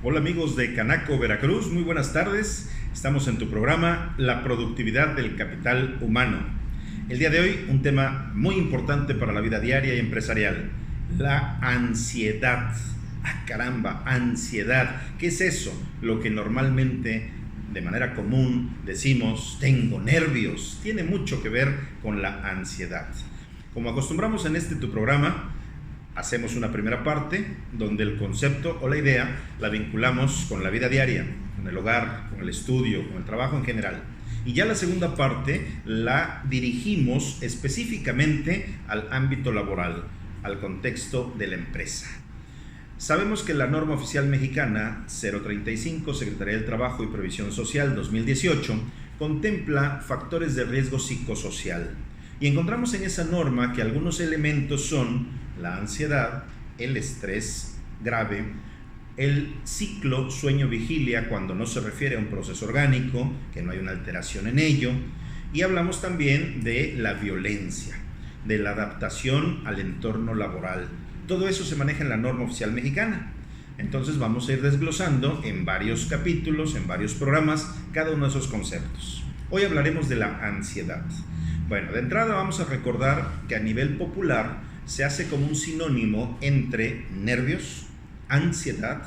Hola amigos de Canaco, Veracruz, muy buenas tardes. Estamos en tu programa La productividad del capital humano. El día de hoy un tema muy importante para la vida diaria y empresarial, la ansiedad. Ah, caramba, ansiedad. ¿Qué es eso? Lo que normalmente de manera común decimos, tengo nervios. Tiene mucho que ver con la ansiedad. Como acostumbramos en tu programa, hacemos una primera parte donde el concepto o la idea la vinculamos con la vida diaria, con el hogar, con el estudio, con el trabajo en general. Y ya la segunda parte la dirigimos específicamente al ámbito laboral, al contexto de la empresa. Sabemos que la norma oficial mexicana 035, Secretaría del Trabajo y Previsión Social 2018, contempla factores de riesgo psicosocial. Y encontramos en esa norma que algunos elementos son la ansiedad, el estrés grave, el ciclo sueño-vigilia cuando no se refiere a un proceso orgánico, que no hay una alteración en ello, y hablamos también de la violencia, de la adaptación al entorno laboral. Todo eso se maneja en la norma oficial mexicana. Entonces vamos a ir desglosando en varios capítulos, en varios programas, cada uno de esos conceptos. Hoy hablaremos de la ansiedad. Bueno, de entrada vamos a recordar que a nivel popular se hace como un sinónimo entre nervios, ansiedad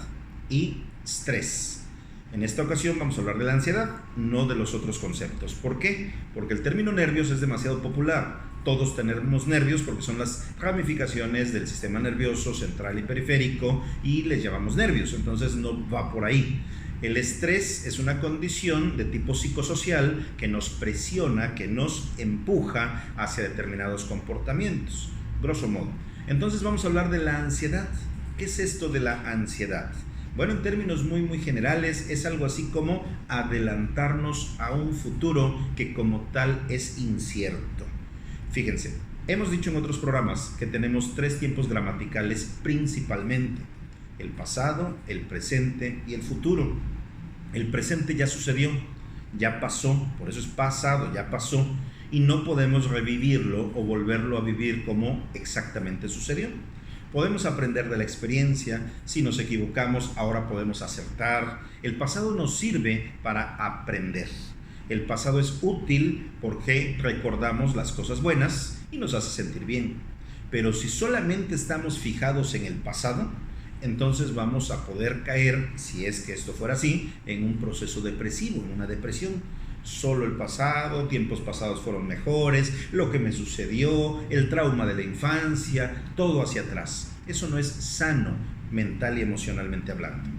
y estrés. En esta ocasión vamos a hablar de la ansiedad, no de los otros conceptos. ¿Por qué? Porque el término nervios es demasiado popular. Todos tenemos nervios porque son las ramificaciones del sistema nervioso central y periférico y les llamamos nervios, entonces no va por ahí. El estrés es una condición de tipo psicosocial que nos presiona, que nos empuja hacia determinados comportamientos, grosso modo. Entonces vamos a hablar de la ansiedad. ¿Qué es esto de la ansiedad? Bueno, en términos muy generales, es algo así como adelantarnos a un futuro que como tal es incierto. Fíjense, hemos dicho en otros programas que tenemos tres tiempos gramaticales principalmente: el pasado, el presente y el futuro. El presente ya sucedió, ya pasó, por eso es pasado, ya pasó, y no podemos revivirlo o volverlo a vivir como exactamente sucedió. Podemos aprender de la experiencia, si nos equivocamos, ahora podemos acertar. El pasado nos sirve para aprender. El pasado es útil porque recordamos las cosas buenas y nos hace sentir bien. Pero si solamente estamos fijados en el pasado, entonces vamos a poder caer, si es que esto fuera así, en un proceso depresivo, en una depresión. Solo el pasado, tiempos pasados fueron mejores, lo que me sucedió, el trauma de la infancia, todo hacia atrás. Eso no es sano mental y emocionalmente hablando.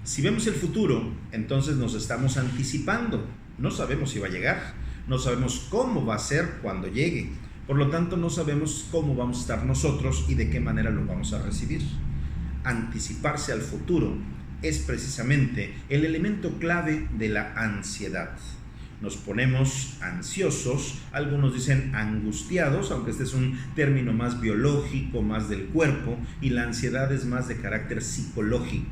Si vemos el futuro, entonces nos estamos anticipando. No sabemos si va a llegar, no sabemos cómo va a ser cuando llegue. Por lo tanto, no sabemos cómo vamos a estar nosotros y de qué manera lo vamos a recibir. Anticiparse al futuro es precisamente el elemento clave de la ansiedad. Nos ponemos ansiosos, algunos dicen angustiados, aunque este es un término más biológico, más del cuerpo, y la ansiedad es más de carácter psicológico.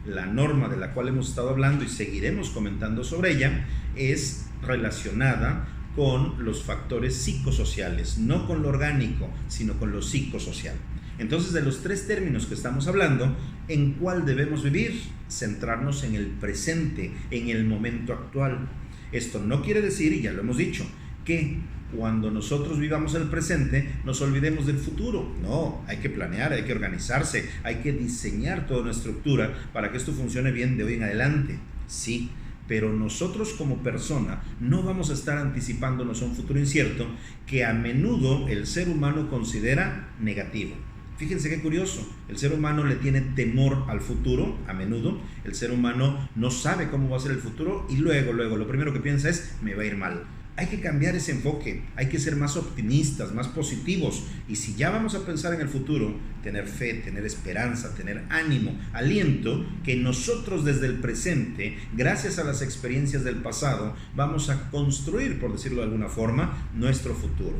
La norma de la cual hemos estado hablando y seguiremos comentando sobre ella es relacionada con los factores psicosociales, no con lo orgánico, sino con lo psicosocial. Entonces, de los tres términos que estamos hablando, ¿en cuál debemos vivir? Centrarnos en el presente, en el momento actual. Esto no quiere decir, y ya lo hemos dicho, que cuando nosotros vivamos el presente nos olvidemos del futuro. No, hay que planear, hay que organizarse, hay que diseñar toda una estructura para que esto funcione bien de hoy en adelante. Sí, pero nosotros como persona no vamos a estar anticipándonos a un futuro incierto que a menudo el ser humano considera negativo. Fíjense qué curioso, el ser humano le tiene temor al futuro, a menudo. El ser humano no sabe cómo va a ser el futuro y luego, lo primero que piensa es, me va a ir mal. Hay que cambiar ese enfoque, hay que ser más optimistas, más positivos. Y si ya vamos a pensar en el futuro, tener fe, tener esperanza, tener ánimo, aliento, que nosotros desde el presente, gracias a las experiencias del pasado, vamos a construir, por decirlo de alguna forma, nuestro futuro.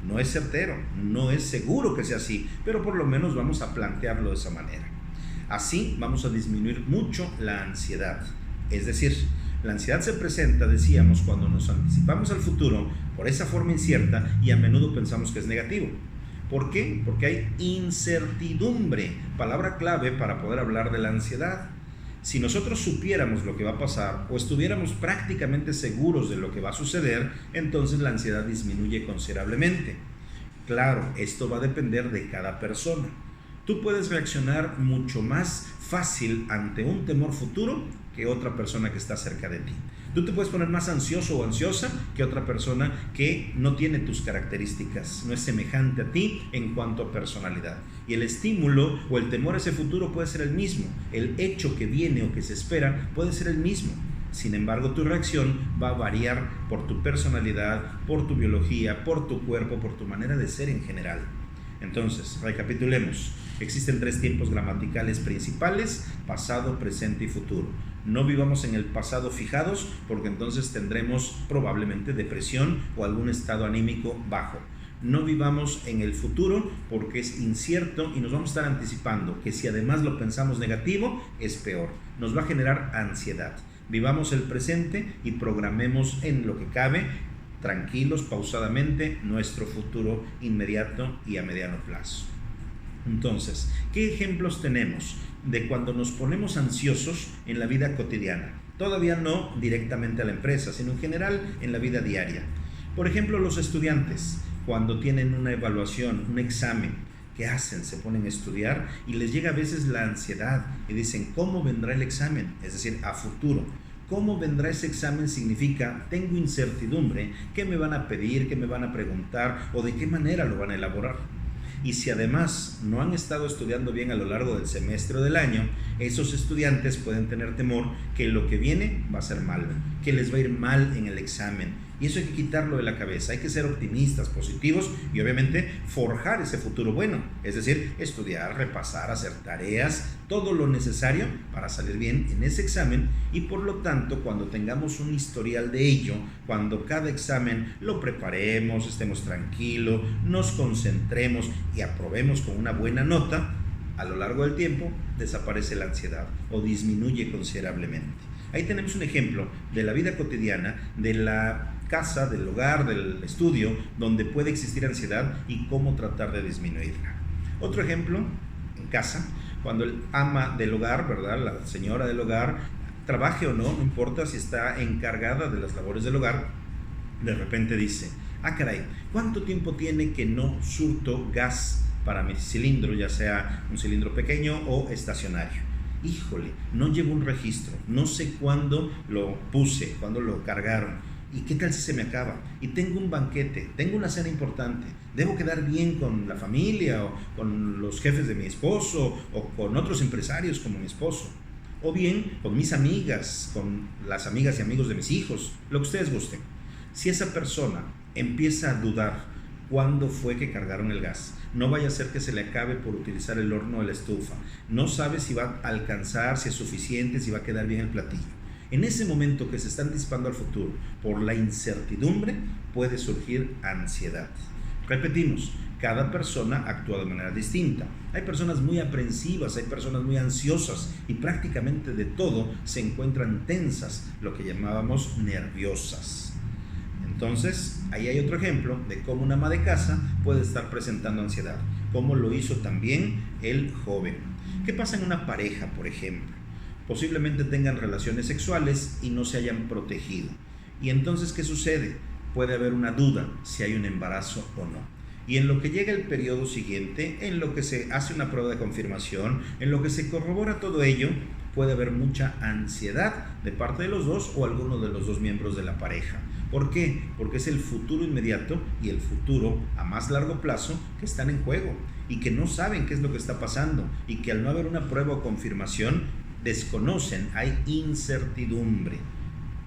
No es certero, no es seguro que sea así, pero por lo menos vamos a plantearlo de esa manera. Así vamos a disminuir mucho la ansiedad. Es decir, la ansiedad se presenta, decíamos, cuando nos anticipamos al futuro por esa forma incierta y a menudo pensamos que es negativo. ¿Por qué? Porque hay incertidumbre, palabra clave para poder hablar de la ansiedad. Si nosotros supiéramos lo que va a pasar o estuviéramos prácticamente seguros de lo que va a suceder, entonces la ansiedad disminuye considerablemente. Claro, esto va a depender de cada persona. Tú puedes reaccionar mucho más fácil ante un temor futuro que otra persona que está cerca de ti. Tú te puedes poner más ansioso o ansiosa que otra persona que no tiene tus características, no es semejante a ti en cuanto a personalidad. Y el estímulo o el temor a ese futuro puede ser el mismo. El hecho que viene o que se espera puede ser el mismo. Sin embargo, tu reacción va a variar por tu personalidad, por tu biología, por tu cuerpo, por tu manera de ser en general. Entonces, recapitulemos. Existen 3 tiempos gramaticales principales: pasado, presente y futuro. No vivamos en el pasado fijados, porque entonces tendremos probablemente depresión o algún estado anímico bajo. No vivamos en el futuro porque es incierto y nos vamos a estar anticipando que si además lo pensamos negativo, es peor. Nos va a generar ansiedad. Vivamos el presente y programemos en lo que cabe, tranquilos, pausadamente, nuestro futuro inmediato y a mediano plazo. Entonces, ¿qué ejemplos tenemos de cuando nos ponemos ansiosos en la vida cotidiana? Todavía no directamente a la empresa, sino en general en la vida diaria. Por ejemplo, los estudiantes, cuando tienen una evaluación, un examen, ¿qué hacen? Se ponen a estudiar y les llega a veces la ansiedad y dicen, ¿cómo vendrá el examen? Es decir, a futuro. ¿Cómo vendrá ese examen? Significa, tengo incertidumbre, ¿qué me van a pedir? ¿Qué me van a preguntar? ¿O de qué manera lo van a elaborar? Y si además no han estado estudiando bien a lo largo del semestre o del año, esos estudiantes pueden tener temor que lo que viene va a ser mal, que les va a ir mal en el examen. Y eso hay que quitarlo de la cabeza. Hay que ser optimistas, positivos y obviamente forjar ese futuro bueno. Es decir, estudiar, repasar, hacer tareas, todo lo necesario para salir bien en ese examen. Y por lo tanto, cuando tengamos un historial de ello, cuando cada examen lo preparemos, estemos tranquilos, nos concentremos y aprobemos con una buena nota, a lo largo del tiempo desaparece la ansiedad o disminuye considerablemente. Ahí tenemos un ejemplo de la vida cotidiana, de la casa, del hogar, del estudio, donde puede existir ansiedad y cómo tratar de disminuirla. Otro ejemplo, en casa, cuando el ama del hogar, ¿verdad?, la señora del hogar, trabaje o no, no importa si está encargada de las labores del hogar, de repente dice, caray, ¿cuánto tiempo tiene que no surto gas para mi cilindro, ya sea un cilindro pequeño o estacionario? Híjole, no llevo un registro, no sé cuándo lo puse, cuándo lo cargaron. ¿Y qué tal si se me acaba? Y tengo un banquete, tengo una cena importante, debo quedar bien con la familia o con los jefes de mi esposo o con otros empresarios como mi esposo, o bien con mis amigas, con las amigas y amigos de mis hijos, lo que ustedes gusten. Si esa persona empieza a dudar cuándo fue que cargaron el gas, no vaya a ser que se le acabe por utilizar el horno o la estufa, no sabe si va a alcanzar, si es suficiente, si va a quedar bien el platillo. En ese momento que se está anticipando al futuro por la incertidumbre, puede surgir ansiedad. Repetimos, cada persona actúa de manera distinta. Hay personas muy aprensivas, hay personas muy ansiosas y prácticamente de todo se encuentran tensas, lo que llamábamos nerviosas. Entonces, ahí hay otro ejemplo de cómo una ama de casa puede estar presentando ansiedad, como lo hizo también el joven. ¿Qué pasa en una pareja, por ejemplo? Posiblemente tengan relaciones sexuales y no se hayan protegido. Y entonces, ¿qué sucede? Puede haber una duda si hay un embarazo o no. Y en lo que llega el periodo siguiente, en lo que se hace una prueba de confirmación, en lo que se corrobora todo ello, puede haber mucha ansiedad de parte de los dos o alguno de los dos miembros de la pareja. ¿Por qué? Porque es el futuro inmediato y el futuro a más largo plazo que están en juego y que no saben qué es lo que está pasando y que al no haber una prueba o confirmación desconocen, hay incertidumbre.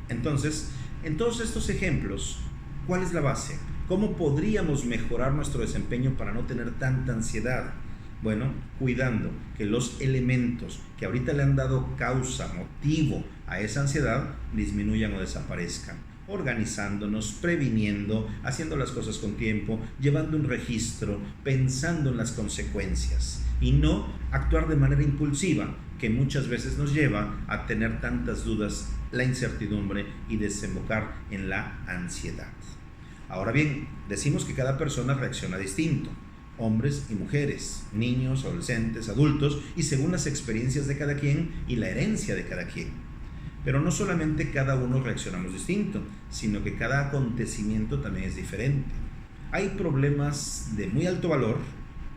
Entonces, en todos estos ejemplos, ¿cuál es la base? ¿Cómo podríamos mejorar nuestro desempeño para no tener tanta ansiedad? Bueno, cuidando que los elementos que ahorita le han dado causa, motivo a esa ansiedad, disminuyan o desaparezcan. Organizándonos, previniendo, haciendo las cosas con tiempo, llevando un registro, pensando en las consecuencias y no actuar de manera impulsiva, que muchas veces nos lleva a tener tantas dudas, la incertidumbre y desembocar en la ansiedad. Ahora bien, decimos que cada persona reacciona distinto. hombres y mujeres, niños, adolescentes, adultos, y según las experiencias de cada quien y la herencia de cada quien. Pero no solamente cada uno reaccionamos distinto, sino que cada acontecimiento también es diferente. Hay problemas de muy alto valor,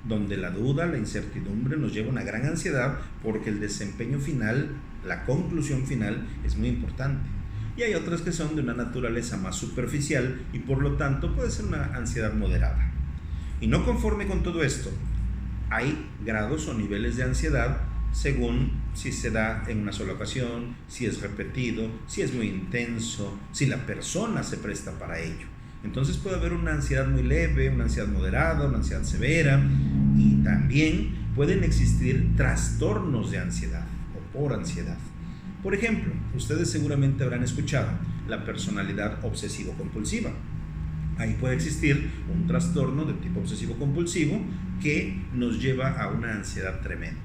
donde la duda, la incertidumbre nos lleva a una gran ansiedad porque el desempeño final, la conclusión final es muy importante. Y hay otras que son de una naturaleza más superficial y por lo tanto puede ser una ansiedad moderada. Y no conforme con todo esto, hay grados o niveles de ansiedad según si se da en una sola ocasión, si es repetido, si es muy intenso, si la persona se presta para ello. Entonces puede haber una ansiedad muy leve, una ansiedad moderada, una ansiedad severa, y también pueden existir trastornos de ansiedad o por ansiedad. Por ejemplo, ustedes seguramente habrán escuchado la personalidad obsesivo-compulsiva. Ahí puede existir un trastorno de tipo obsesivo-compulsivo que nos lleva a una ansiedad tremenda.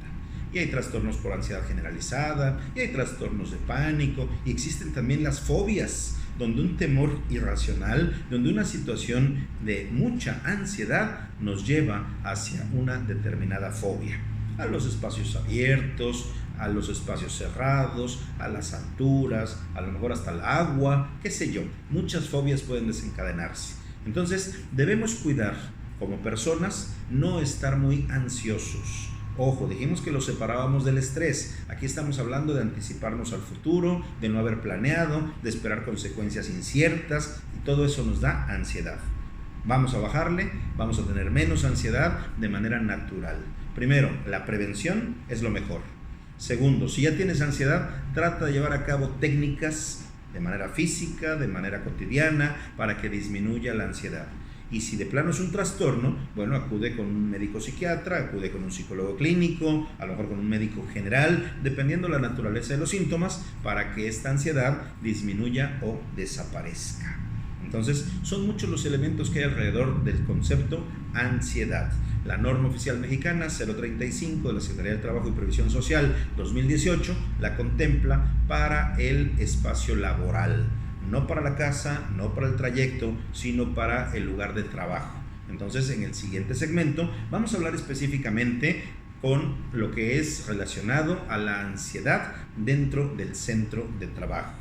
Y hay trastornos por ansiedad generalizada, y hay trastornos de pánico, y existen también las fobias, donde un temor irracional, donde una situación de mucha ansiedad nos lleva hacia una determinada fobia. A los espacios abiertos, a los espacios cerrados, a las alturas, a lo mejor hasta el agua, qué sé yo. Muchas fobias pueden desencadenarse. Entonces, debemos cuidar como personas, no estar muy ansiosos. Ojo, dijimos que lo separábamos del estrés. Aquí estamos hablando de anticiparnos al futuro, de no haber planeado, de esperar consecuencias inciertas, y todo eso nos da ansiedad. Vamos a bajarle, vamos a tener menos ansiedad de manera natural. Primero, la prevención es lo mejor. Segundo, si ya tienes ansiedad, trata de llevar a cabo técnicas de manera física, de manera cotidiana, para que disminuya la ansiedad. Y si de plano es un trastorno, bueno, acude con un médico psiquiatra, acude con un psicólogo clínico, a lo mejor con un médico general, dependiendo de la naturaleza de los síntomas, para que esta ansiedad disminuya o desaparezca. Entonces, son muchos los elementos que hay alrededor del concepto ansiedad. La norma oficial mexicana 035 de la Secretaría del Trabajo y Previsión Social 2018 la contempla para el espacio laboral. No para la casa, no para el trayecto, sino para el lugar de trabajo. Entonces, en el siguiente segmento vamos a hablar específicamente con lo que es relacionado a la ansiedad dentro del centro de trabajo.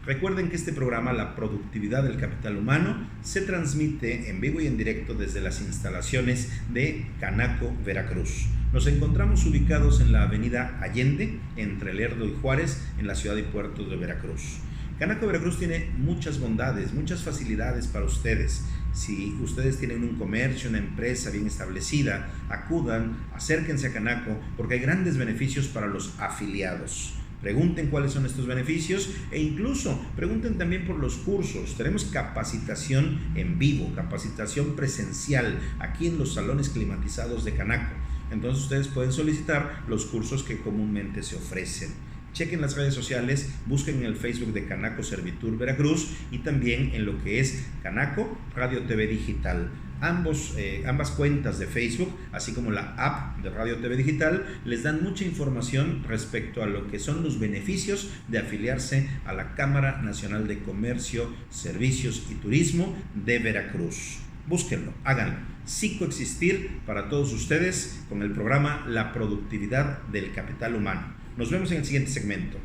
Recuerden que este programa, La Productividad del Capital Humano, se transmite en vivo y en directo desde las instalaciones de Canaco, Veracruz. Nos encontramos ubicados en la avenida Allende, entre Lerdo y Juárez, en la ciudad y puerto de Veracruz. Canaco Veracruz tiene muchas bondades, muchas facilidades para ustedes. Si ustedes tienen un comercio, una empresa bien establecida, acudan, acérquense a Canaco, porque hay grandes beneficios para los afiliados. Pregunten cuáles son estos beneficios e incluso pregunten también por los cursos. Tenemos capacitación en vivo, capacitación presencial aquí en los salones climatizados de Canaco. Entonces ustedes pueden solicitar los cursos que comúnmente se ofrecen. Chequen las redes sociales, busquen en el Facebook de Canaco Servitur Veracruz y también en lo que es Canaco Radio TV Digital. Ambas cuentas de Facebook, así como la app de Radio TV Digital, les dan mucha información respecto a lo que son los beneficios de afiliarse a la Cámara Nacional de Comercio, Servicios y Turismo de Veracruz. Búsquenlo, háganlo. Sí coexistir para todos ustedes con el programa La Productividad del Capital Humano. Nos vemos en el siguiente segmento.